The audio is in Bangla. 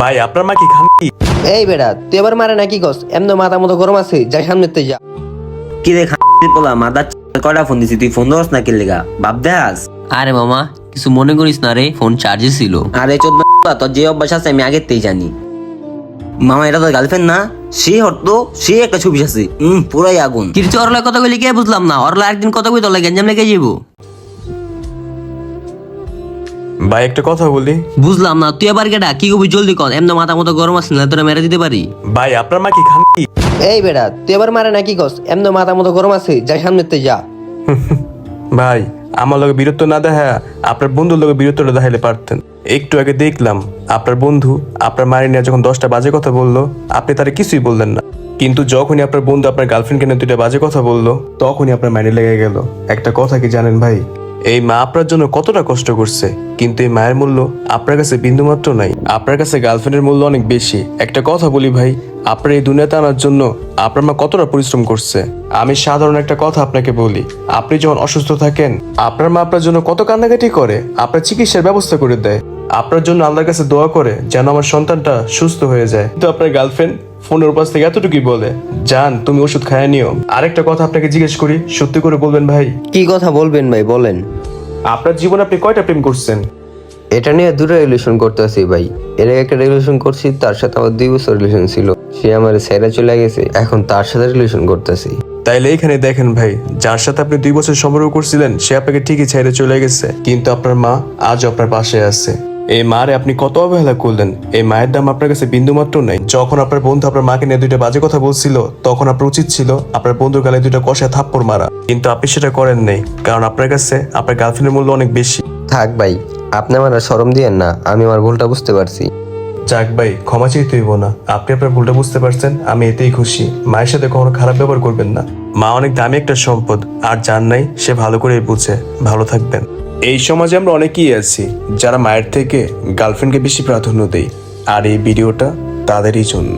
ভাই আপনার মা কি খান কি? এই বেড়া তুই এবার মারে নাকি কস এমন মাথা মতো গরম আছে যাই সামনেতে যা। কি রে পোলা মাদার কয়টা ফোন দিছি তুই ফোন দোস না কি লেগা ভাব দেখাস। আরে মামা কিছু মনে করিস না রে, ফোন চার্জে ছিল। আরে চোদ্দ তোর যে অভ্যাস আছে আমি আগেতেই জানি। মামা এটা তোর গার্লফ্রেন্ড না? সে হতো সে একটা ছবি আছে পুরাই আগুন। কিরছে অরলা কথা কইলি কে বুঝলাম না, অরলা একদিন কথা কই তোর গেঞ্জাম লেগে যাবো। ভাই একটা কথা বলি। বুঝলাম না তুই আবার কেডা কি কবি জলদি কর, এমন মাথা মতো গরম আছে না তোরা মেরে দিতে পারি। ভাই আপনার মা কি খান কি? এই বেড়া তুই এবার মারে নাকি কস এমন মাথা মতো গরম আছে যাই সামনেতে যা। ভাই আমার লগে বীরত্ব না দেখা আপনার বন্ধুর লগে বীরত্বটা দেখাইলে পারতেন। একটু আগে দেখলাম আপনার বন্ধু আপনার মারি নিয়ে যখন 10টা বাজে কথা বললো আপনি তারে কিছুই বললেন না, কিন্তু যখনই আপনার বন্ধু আপনার গার্লফ্রেন্ডকে নিয়ে 2টা বাজে কথা বললো তখনই আপনার মাইনে লেগে গেল। একটা কথা কি জানেন ভাই, এই মা আপনার জন্য কতটা কষ্ট করছে, কিন্তু এই মায়ের মূল্য আপনার কাছে বিন্দুমাত্র নাই। আপনার কাছে গার্লফ্রেন্ডের মূল্য অনেক বেশি। একটা কথা বলি ভাই, আপনার এই দুনিয়াতে আনার জন্য আপনার মা কতটা পরিশ্রম করছে। আমি সাধারণ একটা কথা আপনাকে বলি, আপনি যখন অসুস্থ থাকেন আপনার মা আপনার জন্য কত কান্নাকাটি করে, আপনার চিকিৎসার ব্যবস্থা করে দেয়, আপনার জন্য আল্লাহর কাছে দোয়া করে যেন আমার সন্তানটা সুস্থ হয়ে যায়। কিন্তু আপনার গার্লফ্রেন্ড ফোনের উপাস থেকে এতটুকুই বলে, জান তুমি ওষুধ খায় নিও। আরেকটা কথা আপনাকে জিজ্ঞেস করি, সত্যি করে বলবেন ভাই, কি কথা বলবেন ভাই বলেন। আপনার জীবনে আপনি কয়টা প্রেম করছেন? এটা নিয়ে দুটো রিলেশন করতে আছি ভাই। এর আগে একটা রিলেশন করছি, তার সাথে আমার 2 বছর রিলেশন ছিল, সে আমার ছেড়ে চলে গেছে, এখন তার সাথে রিলেশন করতেছি। তাইলে এখানে দেখেন ভাই, যার সাথে আপনি 2 বছর সম্পর্ক করছিলেন সে আপনাকে ঠিকই ছেড়ে চলে গেছে, কিন্তু আপনার মা আজ আপনার পাশে আছে। এই মারে আপনি কত অবহেলা করলেন, এই মায়ের দাম আপনার কাছে বিন্দুমাত্র নাই। যখন আপনার বন্ধু আপনার মাকে নিয়ে 2টা বাজে কথা বলছিল তখন আপনার উচিত ছিল আপনার বন্ধুর গালে 2টা কষায় থাপ্পড় মারা, কিন্তু আপনি সেটা করেন নাই, কারণ আপনার কাছে আপনার গার্লফ্রেন্ডের মূল্য অনেক বেশি। থাক ভাই আপনি আমার আর শরম দিয়েন না, আমি আমার ভুলটা বুঝতে পারছি। যাক ভাই, ক্ষমা চাইতে হইব না, আপনি আপনার ভুলটা বুঝতে পারছেন, আমি এতেই খুশি। মায়ের সাথে কখনো খারাপ ব্যবহার করবেন না, মা অনেক দামি একটা সম্পদ, আর যার নাই সে ভালো করেই বুঝে। ভালো থাকবেন। এই সমাজে আমরা অনেকেই আছি যারা মায়ের থেকে গার্লফ্রেন্ডকে বেশি প্রাধান্য দেই, আর এই ভিডিওটা তাদেরই জন্য।